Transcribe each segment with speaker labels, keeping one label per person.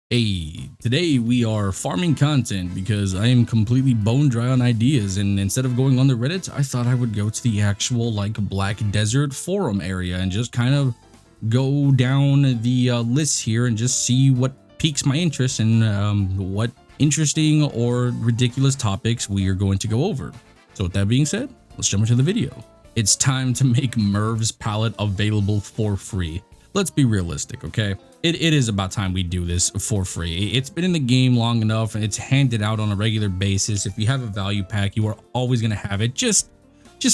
Speaker 1: Hey, today we are farming content because I am completely bone dry on ideas, and instead of going on the Reddit, I thought I would go to the actual Black Desert forum area and just kind of go down the list here and just see what piques my interest and what interesting or ridiculous topics we are going to go over. So with that being said, let's jump into the video. It's time to make Merv's palette available for free. Let's be realistic, okay? It is about time we do this for free. It's been in the game long enough and it's handed out on a regular basis. If you have a value pack, you are always going to have it. Just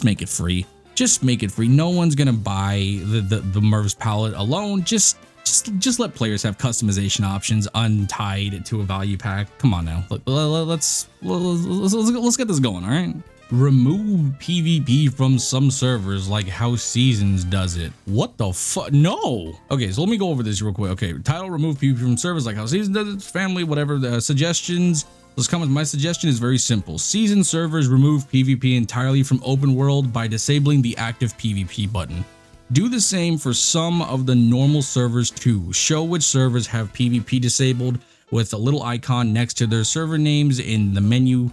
Speaker 1: make it free. Just make it free. No one's going to buy the Merv's palette alone. Just let players have customization options untied to a value pack. Come on now. Let's get this going, all right? Remove PvP from some servers like how Seasons does it. What the fuck? No. Okay, so let me go over this real quick. Okay, title: remove PvP from servers like how Seasons does it. Family, whatever. The suggestions. Let's come with my suggestion is very simple. Season servers remove PvP entirely from open world by disabling the active PvP button. Do the same for some of the normal servers too. Show which servers have PvP disabled with a little icon next to their server names in the menu.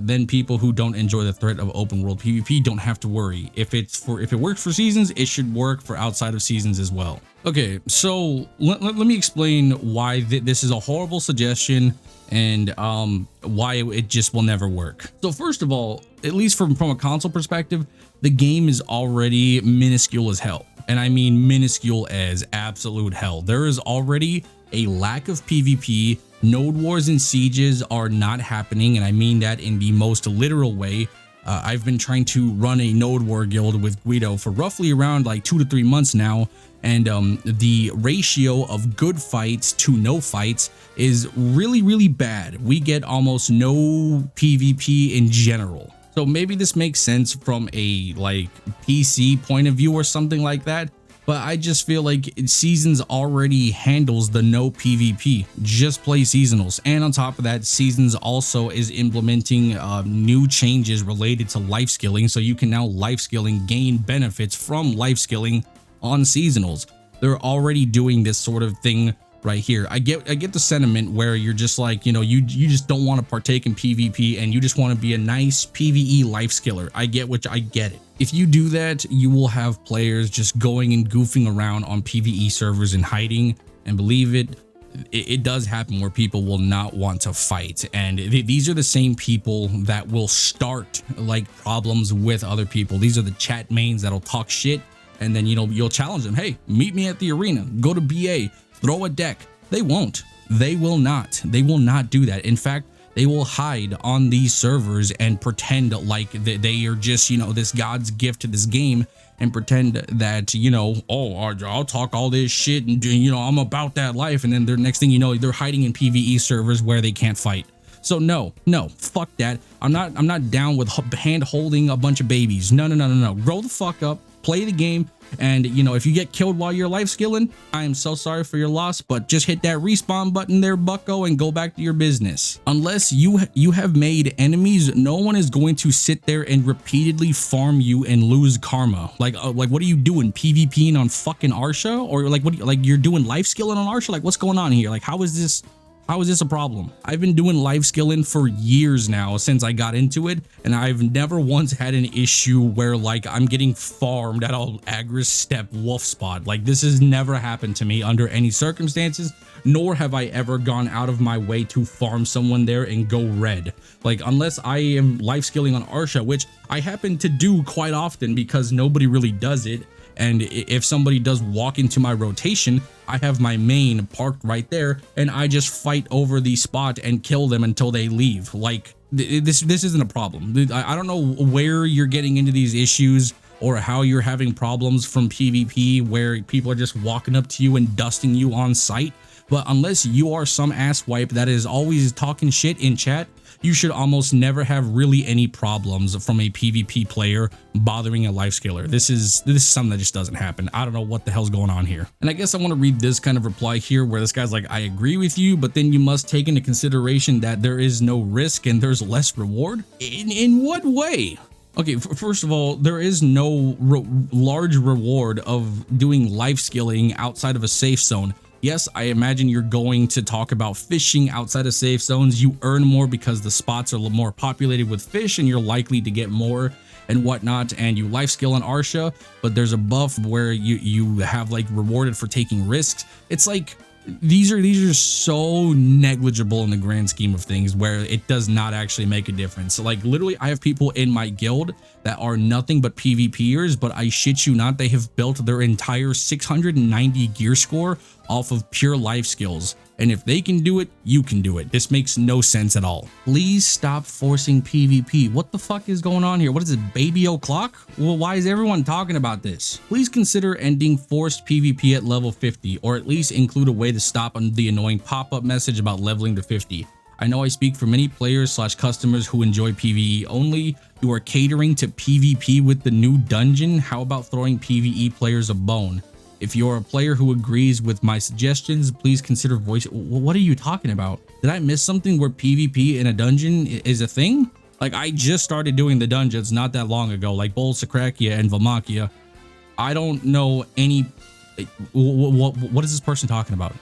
Speaker 1: Then people who don't enjoy the threat of open world PvP don't have to worry. If it works for Seasons, it should work for outside of Seasons as well. Okay, so let me explain why this is a horrible suggestion and why it just will never work. So first of all, at least from a console perspective, the game is already minuscule as hell. And I mean minuscule as absolute hell. There is already a lack of PvP. Node wars and sieges are not happening, and I mean that in the most literal way. I've been trying to run a node war guild with Guido for roughly around 2 to 3 months now, and the ratio of good fights to no fights is really bad. We get almost no PvP in general. So maybe this makes sense from a PC point of view or something like that. But I just feel like Seasons already handles the no PvP. Just play seasonals. And on top of that, Seasons also is implementing new changes related to life skilling. So you can now life skilling gain benefits from life skilling on seasonals. They're already doing this sort of thing right here. I get the sentiment where you're just you just don't want to partake in PvP and you just want to be a nice PvE life skiller. I get it. If you do that, you will have players just going and goofing around on PvE servers and hiding, and believe it does happen where people will not want to fight, and these are the same people that will start problems with other people. These are the chat mains that'll talk shit, and then you'll challenge them. Hey, meet me at the arena, go to BA, throw a deck. They won't. They will not do that. In fact, they will hide on these servers and pretend like they are just, this God's gift to this game, and pretend that, oh, I'll talk all this shit and, I'm about that life. And then the next thing you know, they're hiding in PvE servers where they can't fight. So no, fuck that. I'm not down with hand holding a bunch of babies. No. Grow the fuck up, play the game. And if you get killed while you're life skilling, I am so sorry for your loss, but just hit that respawn button there, bucko, and go back to your business. Unless you have made enemies, no one is going to sit there and repeatedly farm you and lose karma. Like what are you doing, PvPing on fucking Arsha? Or you're doing life skilling on Arsha? What's going on here? How is this a problem? I've been doing life skilling for years now since I got into it, and I've never once had an issue where I'm getting farmed at a Agris Step wolf spot. This has never happened to me under any circumstances, nor have I ever gone out of my way to farm someone there and go red. Unless I am life skilling on Arsha, which I happen to do quite often because nobody really does it. And if somebody does walk into my rotation, I have my main parked right there, and I just fight over the spot and kill them until they leave. This isn't a problem. I don't know where you're getting into these issues or how you're having problems from PvP where people are just walking up to you and dusting you on sight. But unless you are some asswipe that is always talking shit in chat, you should almost never have really any problems from a PvP player bothering a life skiller. This is something that just doesn't happen. I don't know what the hell's going on here. And I guess I want to read this kind of reply here where this guy's like, I agree with you, but then you must take into consideration that there is no risk and there's less reward. In what way? Okay, first of all, there is no large reward of doing life skilling outside of a safe zone. Yes, I imagine you're going to talk about fishing outside of safe zones. You earn more because the spots are more populated with fish and you're likely to get more and whatnot, and you life skill on Arsha, but there's a buff where you have like rewarded for taking risks. It's like these are so negligible in the grand scheme of things where it does not actually make a difference. So like literally I have people in my guild that are nothing but PvPers, but I shit you not, they have built their entire 690 gear score off of pure life skills. And if they can do it, you can do it. This makes no sense at all. Please stop forcing PvP. What the fuck is going on here? What is it, Baby O'Clock? Well, why is everyone talking about this? Please consider ending forced PvP at level 50, or at least include a way to stop the annoying pop-up message about leveling to 50. I know I speak for many players / customers who enjoy PvE only. You are catering to PvP with the new dungeon. How about throwing PvE players a bone? If you're a player who agrees with my suggestions, please consider voice. What are you talking about? Did I miss something where PvP in a dungeon is a thing? Like I just started doing the dungeons not that long ago, like Bolsakrakia and Valmakia. I don't know any. What is this person talking about?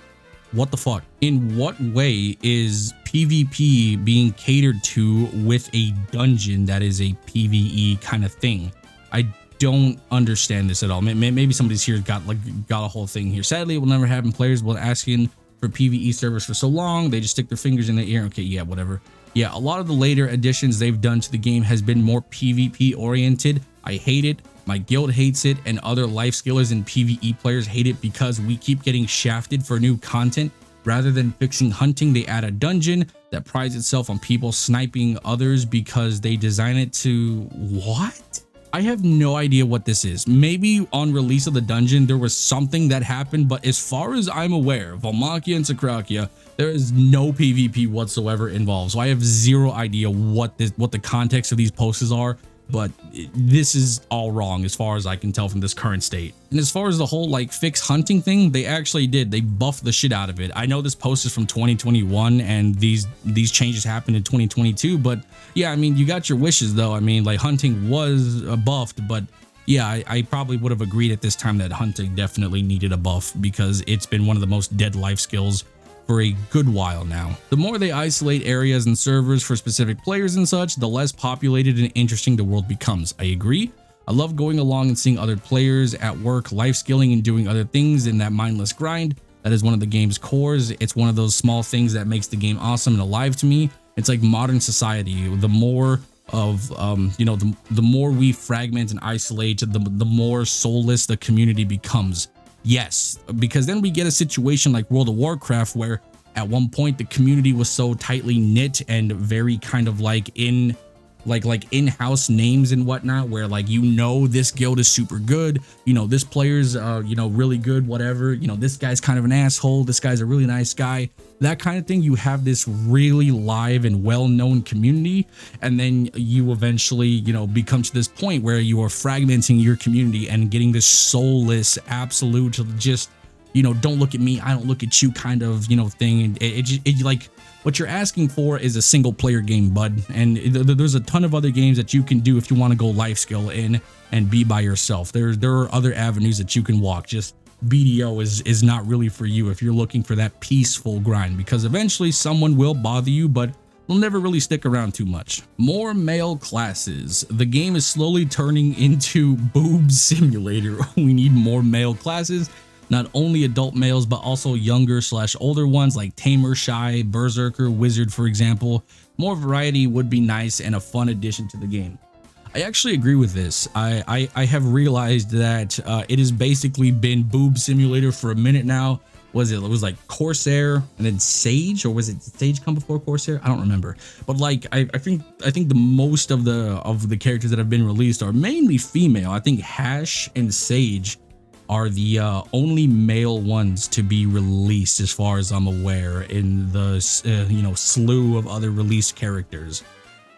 Speaker 1: What the fuck? In what way is PvP being catered to with a dungeon that is a PvE kind of thing? I don't understand this at all. Maybe somebody's here got a whole thing here. Sadly, it will never happen. Players will asking for PvE servers for so long, they just stick their fingers in their ear. Okay, yeah, whatever. Yeah, a lot of the later additions they've done to the game has been more PvP oriented. I hate it. My guild hates it, and other life skillers and PvE players hate it because we keep getting shafted for new content. Rather than fixing hunting, they add a dungeon that prides itself on people sniping others because they design it to what? I have no idea what this is. Maybe on release of the dungeon, there was something that happened, but as far as I'm aware, Valmakia and Sakrakia, there is no PvP whatsoever involved. So I have zero idea what the context of these posts are, but this is all wrong as far as I can tell from this current state. And as far as the whole like fix hunting thing, they actually did. They buffed the shit out of it. I know this post is from 2021 and these changes happened in 2022, but yeah, I mean, you got your wishes though. I mean, like hunting was buffed, but yeah, I probably would have agreed at this time that hunting definitely needed a buff because it's been one of the most dead life skills for a good while now. The more they isolate areas and servers for specific players and such, the less populated and interesting the world becomes. I agree. I love going along and seeing other players at work, life skilling and doing other things in that mindless grind. That is one of the game's cores. It's one of those small things that makes the game awesome and alive to me. It's like modern society. The more of the more we fragment and isolate, the more soulless the community becomes. Yes, because then we get a situation like World of Warcraft where at one point the community was so tightly knit and very kind of like in-house names and whatnot, where like, this guild is super good, this player's really good, whatever, this guy's kind of an asshole, this guy's a really nice guy, that kind of thing. You have this really live and well-known community, and then you eventually become to this point where you are fragmenting your community and getting this soulless absolute just don't look at me, I don't look at you kind of thing. And it like what you're asking for is a single player game, bud, and there's a ton of other games that you can do if you want to go life skill in and be by yourself. There are other avenues that you can walk. Just BDO is not really for you if you're looking for that peaceful grind, because eventually someone will bother you, but they'll never really stick around too much. More male classes. The game is slowly turning into boob simulator. We need more male classes. Not only adult males, but also younger / older ones like Tamer, Shy, Berserker, Wizard, for example. More variety would be nice and a fun addition to the game. I actually agree with this. I have realized that it has basically been boob simulator for a minute now. It was like Corsair and then Sage, or was it Sage come before Corsair? I don't remember. But like I think the most of the characters that have been released are mainly female. I think Hash and Sage are the only male ones to be released as far as I'm aware in the slew of other released characters.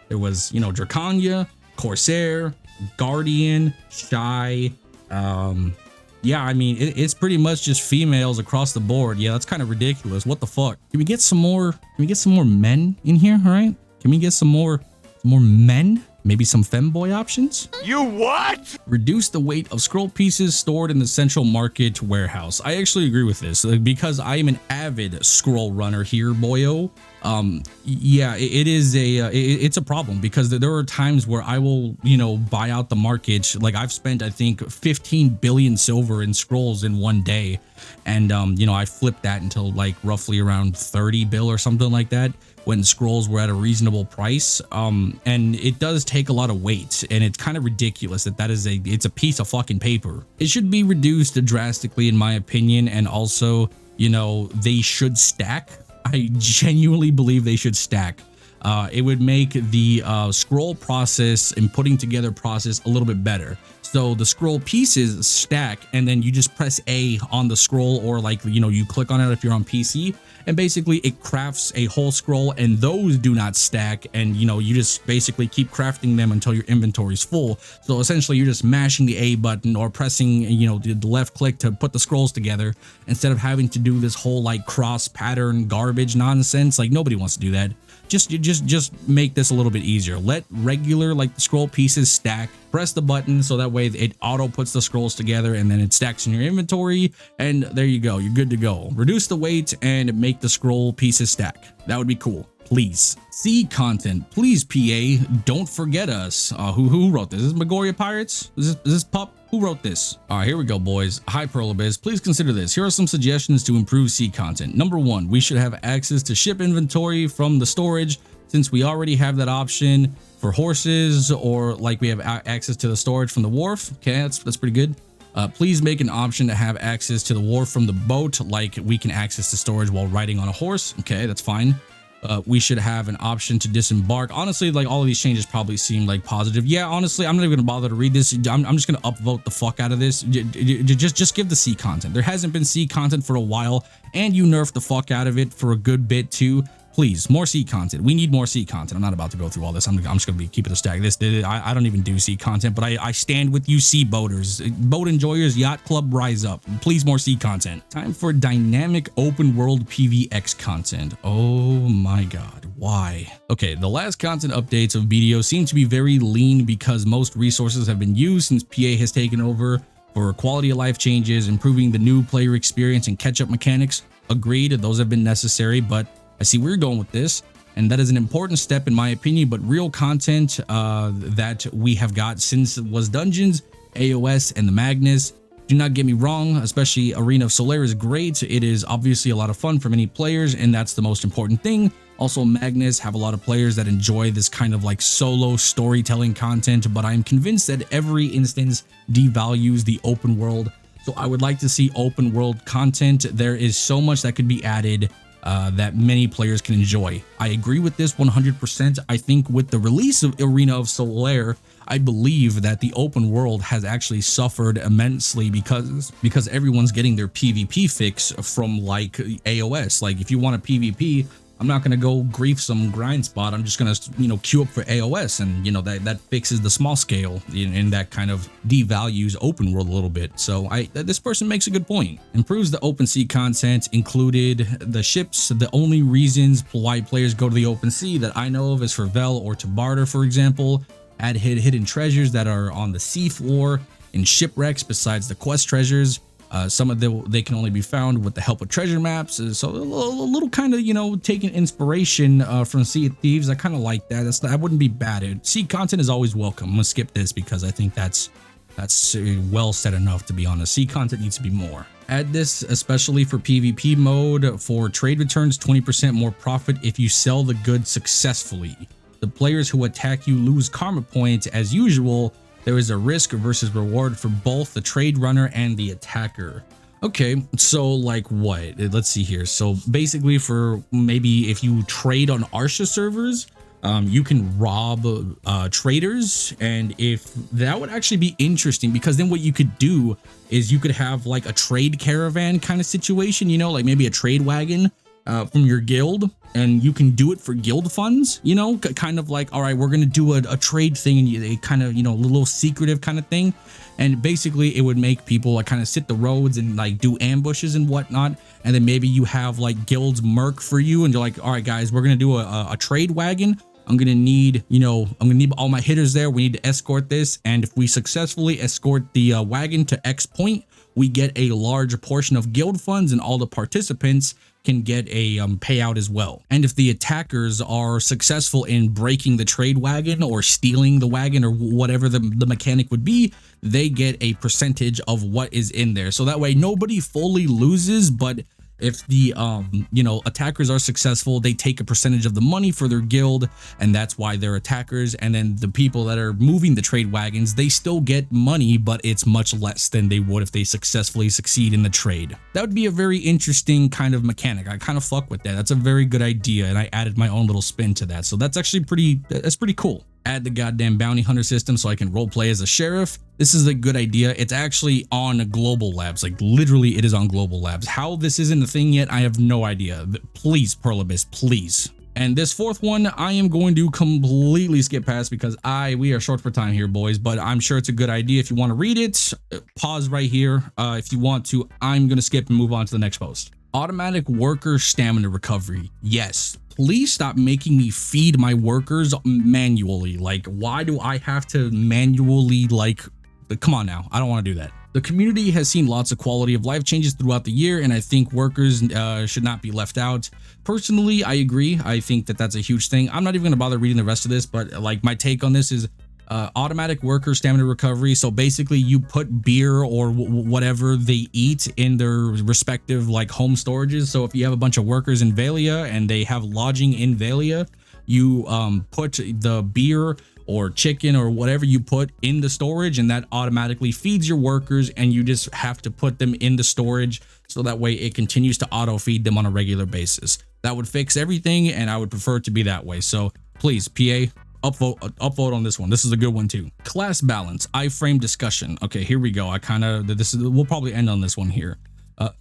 Speaker 1: There was Dracania, Corsair, Guardian, Shy. Yeah, I mean it's pretty much just females across the board. Yeah, that's kind of ridiculous. What the fuck? Can we get some more men in here? All right, can we get some more men? Maybe some femboy options?
Speaker 2: You what?
Speaker 1: Reduce the weight of scroll pieces stored in the central market warehouse. I actually agree with this because I am an avid scroll runner here, boyo. Yeah, it's a problem because there are times where I will, you know, buy out the market. Like I've spent, I think 15 billion silver in scrolls in one day. And, you know, I flipped that until like roughly around 30 bill or something like that, when scrolls were at a reasonable price. And it does take a lot of weight, and it's kind of ridiculous that it's a piece of fucking paper. It should be reduced drastically in my opinion. And also, you know, they should stack. I genuinely believe they should stack. It would make the scroll process and putting together process a little bit better. So the scroll pieces stack, and then you just press A on the scroll, or like, you know, you click on it if you're on PC, and basically it crafts a whole scroll, and those do not stack. And, you know, you just basically keep crafting them until your inventory is full. So essentially you're just mashing the A button or pressing, you know, the left click to put the scrolls together, instead of having to do this whole like cross pattern garbage nonsense. Like nobody wants to do that. Just make this a little bit easier. Let regular like scroll pieces stack. Press the button so that way it auto puts the scrolls together, and then it stacks in your inventory, and there you go, you're good to go. Reduce the weight and make the scroll pieces stack. That would be cool. Please. C content, please, PA, don't forget us. Who wrote this? Is this Magoria Pirates? Is this Pup? Who wrote this? All right, here we go, boys. Hi, Perlabiz. Please consider this. Here are some suggestions to improve C content. Number 1, we should have access to ship inventory from the storage, since we already have that option for horses, or like we have access to the storage from the wharf. Okay, that's pretty good. Please make an option to have access to the wharf from the boat, like we can access the storage while riding on a horse. Okay, that's fine. We should have an option to disembark. Honestly, like all of these changes probably seem like positive. Yeah, honestly, I'm not even gonna bother to read this. I'm just gonna upvote the fuck out of this. Just give the C content. There hasn't been C content for a while, and you nerfed the fuck out of it for a good bit too. Please, more C content. We need more C content. I'm not about to go through all this. I'm just gonna be keeping it a stack. I don't even do C content, but I stand with you, C boaters, boat enjoyers, yacht club, rise up. Please, more C content. Time for dynamic open world PvX content. Oh my god, why? Okay, the last content updates of BDO seem to be very lean because most resources have been used since PA has taken over for quality of life changes, improving the new player experience, and catch-up mechanics. Agreed, those have been necessary, but I see where you're going with this, and that is an important step in my opinion. But real content that we have got since it was Dungeons, AOS, and the Magnus. Do not get me wrong, especially Arena of Solar is great. It is obviously a lot of fun for many players, and that's the most important thing. Also, Magnus have a lot of players that enjoy this kind of like solo storytelling content, but I'm convinced that every instance devalues the open world. So I would like to see open world content. There is so much that could be added that many players can enjoy. I agree with this 100%. I think with the release of Arena of Solar, I believe that the open world has actually suffered immensely because everyone's getting their PvP fix from like AOS. Like if you want a PvP, I'm not going to go grief some grind spot. I'm just going to, you know, queue up for AOS, and, you know, that fixes the small scale, and that kind of devalues open world a little bit. So this person makes a good point. Improves the open sea content, included the ships. The only reasons why players go to the open sea that I know of is for Vel or to barter, for example. Add hidden treasures that are on the sea floor in shipwrecks besides the quest treasures. Some of them, they can only be found with the help of treasure maps. So a little kind of, you know, taking inspiration from Sea of Thieves. I kind of like that. That wouldn't be bad. Sea content is always welcome. I'm gonna skip this because I think that's well said enough, to be honest. Sea content needs to be more. Add this especially for PvP mode. For trade returns, 20% more profit if you sell the goods successfully. The players who attack you lose karma points as usual. There is a risk versus reward for both the trade runner and the attacker. Okay, so like what? Let's see here. So basically, for maybe if you trade on Arsha servers, you can rob traders, and if that would actually be interesting, because then what you could do is you could have like a trade caravan kind of situation, you know, like maybe a trade wagon from your guild, and you can do it for guild funds, you know, kind of like, all right, we're gonna do a trade thing, and they kind of, you know, a little secretive kind of thing. And basically it would make people like kind of sit the roads and like do ambushes and whatnot. And then maybe you have like guilds merc for you, and you're like, all right guys, we're gonna do a trade wagon. I'm gonna need, I'm gonna need all my hitters there. We need to escort this, and if we successfully escort the wagon to X point, we get a large portion of guild funds, and all the participants can get a payout as well. And if the attackers are successful in breaking the trade wagon or stealing the wagon or whatever the mechanic would be, they get a percentage of what is in there. So that way nobody fully loses, but if the attackers are successful, they take a percentage of the money for their guild, and that's why they're attackers. And then the people that are moving the trade wagons, they still get money, but it's much less than they would if they successfully succeed in the trade. That would be a very interesting kind of mechanic. I kind of fuck with that. That's a very good idea, and I added my own little spin to that. So that's actually pretty cool. Add the goddamn bounty hunter system so I can roleplay as a sheriff. This is a good idea. It's actually on Global Labs. Like literally it is on Global Labs. How this isn't a thing yet, I have no idea. Please, Perlibus, please. And this fourth one, I am going to completely skip past because we are short for time here, boys, but I'm sure it's a good idea. If you want to read it, pause right here. If you want to, I'm going to skip and move on to the next post. Automatic worker stamina recovery. Yes. Please stop making me feed my workers manually. Like, why do I have to manually, come on now. I don't want to do that. The community has seen lots of quality of life changes throughout the year, and I think workers should not be left out. Personally, I agree. I think that that's a huge thing. I'm not even going to bother reading the rest of this, but like my take on this is automatic worker stamina recovery. So basically you put beer or whatever they eat in their respective like home storages. So if you have a bunch of workers in Valia and they have lodging in Valia, you put the beer or chicken or whatever you put in the storage, and that automatically feeds your workers, and you just have to put them in the storage so that way it continues to auto feed them on a regular basis. That would fix everything, and I would prefer it to be that way. So please, PA, upvote on this one. This is a good one too. Class balance, iframe discussion. Okay, here we go. We'll probably end on this one here.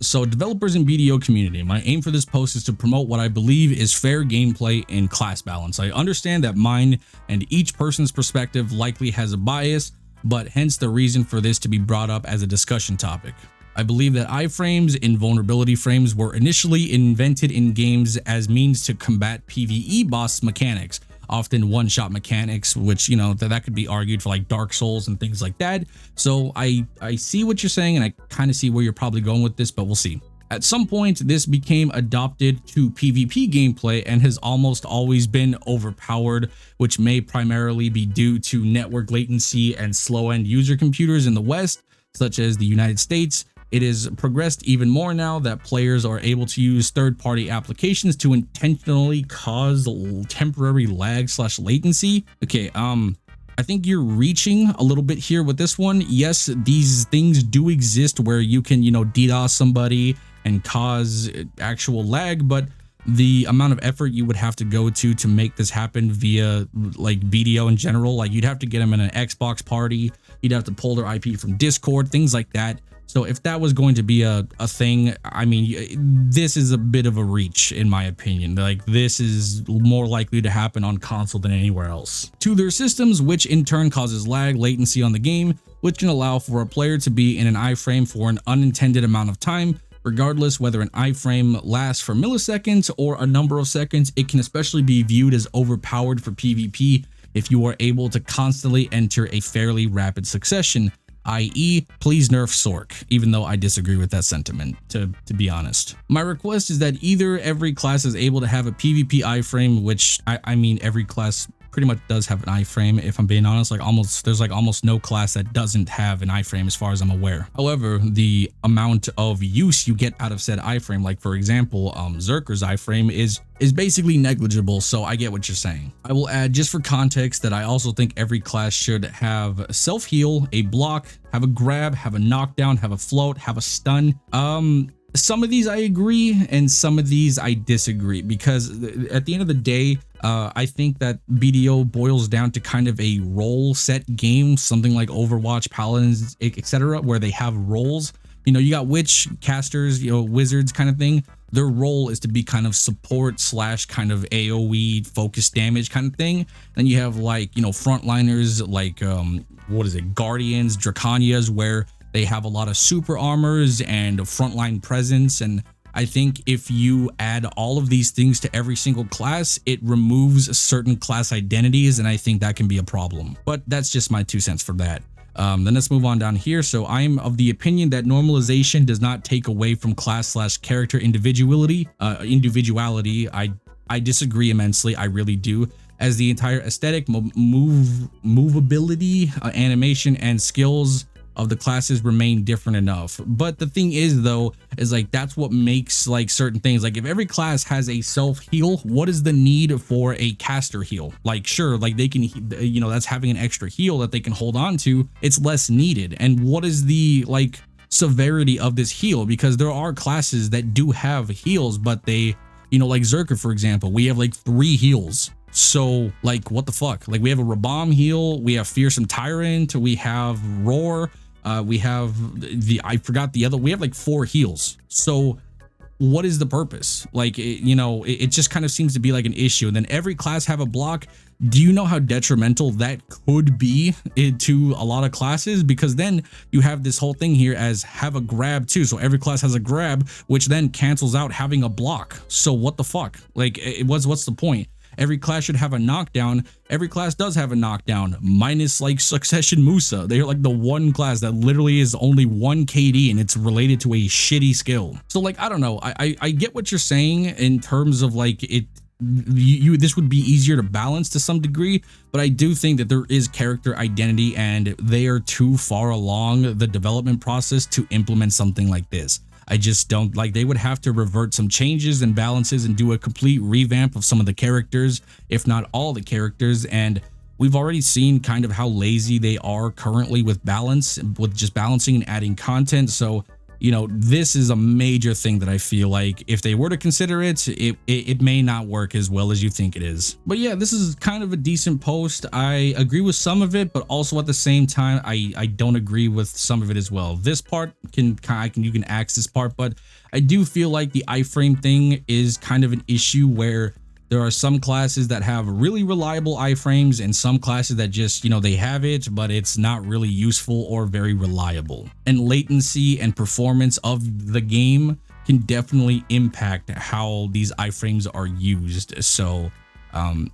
Speaker 1: So developers and BDO community, my aim for this post is to promote what I believe is fair gameplay in class balance. I understand that mine and each person's perspective likely has a bias, but hence the reason for this to be brought up as a discussion topic. I believe that iframes and vulnerability frames were initially invented in games as means to combat PvE boss mechanics, often one-shot mechanics, which, that could be argued for like Dark Souls and things like that. So I see what you're saying, and I kind of see where you're probably going with this, but we'll see. At some point, this became adopted to PvP gameplay and has almost always been overpowered, which may primarily be due to network latency and slow-end user computers in the West, such as the United States. It has progressed even more now that players are able to use third-party applications to intentionally cause temporary lag/latency. Okay, I think you're reaching a little bit here with this one. Yes, these things do exist where you can, DDoS somebody and cause actual lag, but the amount of effort you would have to go to make this happen via like BDO in general, like you'd have to get them in an Xbox party, you'd have to pull their IP from Discord, things like that. So if that was going to be a thing, I mean, this is a bit of a reach in my opinion. Like this is more likely to happen on console than anywhere else. To their systems, which in turn causes lag, latency on the game, which can allow for a player to be in an iframe for an unintended amount of time. Regardless whether an iframe lasts for milliseconds or a number of seconds, it can especially be viewed as overpowered for PvP if you are able to constantly enter a fairly rapid succession, i.e. please nerf Sork, even though I disagree with that sentiment, to be honest. My request is that either every class is able to have a PvP iframe, which I mean every class pretty much does have an iframe, if I'm being honest. There's almost no class that doesn't have an iframe as far as I'm aware. However, the amount of use you get out of said iframe, like for example, Zerker's iframe is basically negligible, so I get what you're saying. I will add, just for context, that I also think every class should have self-heal, a block, have a grab, have a knockdown, have a float, have a stun. Some of these I agree, and some of these I disagree, because at the end of the day, I think that BDO boils down to kind of a role set game, something like Overwatch, Paladins, etc., where they have roles. You got witch, casters, wizards kind of thing. Their role is to be kind of support / kind of AoE focus damage kind of thing. Then you have like, frontliners like, Guardians, Draconias, where they have a lot of super armors and frontline presence, and I think if you add all of these things to every single class, it removes certain class identities, and I think that can be a problem. But that's just my 2 cents for that. Then let's move on down here. So I'm of the opinion that normalization does not take away from class/character individuality. I disagree immensely. I really do, as the entire aesthetic, movability, animation, and skills of the classes remain different enough. But the thing is, though, is like that's what makes like certain things, like if every class has a self heal, what is the need for a caster heal? Like sure, like they can, you know, that's having an extra heal that they can hold on to, it's less needed. And what is the like severity of this heal? Because there are classes that do have heals, but they, you know, like Zerker, for example, we have like 3 heals. So like what the fuck? Like we have a Rabam heal, we have Fearsome Tyrant, we have Roar, we have I forgot the other, we have like 4 heals. So what is the purpose? Like it just kind of seems to be like an issue. And then every class have a block. Do you know how detrimental that could be to a lot of classes? Because then you have this whole thing here as have a grab too. So every class has a grab, which then cancels out having a block. So what the fuck? Like what's the point? Every class should have a knockdown. Every class does have a knockdown, minus like Succession Musa. They're like the one class that literally is only 1 KD and it's related to a shitty skill. So like, I don't know. I get what you're saying in terms of like this would be easier to balance to some degree, but I do think that there is character identity and they are too far along the development process to implement something like this. I just don't like, they would have to revert some changes and balances and do a complete revamp of some of the characters, if not all the characters. And we've already seen kind of how lazy they are currently with balance, with just balancing and adding content. So, you know, this is a major thing that I feel like if they were to consider it, it may not work as well as you think it is. But yeah, this is kind of a decent post. I agree with some of it, but also at the same time, I don't agree with some of it as well. This part you can axe this part, but I do feel like the iframe thing is kind of an issue where there are some classes that have really reliable iframes and some classes that just, you know, they have it, but it's not really useful or very reliable. And latency and performance of the game can definitely impact how these iframes are used. So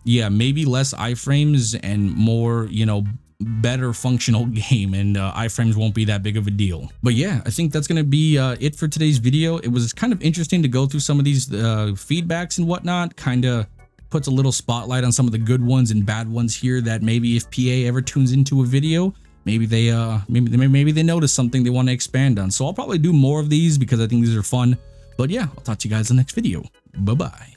Speaker 1: yeah, maybe less iframes and more, you know, better functional game, and iframes won't be that big of a deal. But yeah, I think that's gonna be it for today's video. It was kind of interesting to go through some of these feedbacks and whatnot. Kind of puts a little spotlight on some of the good ones and bad ones here that maybe if PA ever tunes into a video, maybe they notice something they want to expand on. So I'll probably do more of these because I think these are fun. But yeah, I'll talk to you guys in the next video. Bye bye.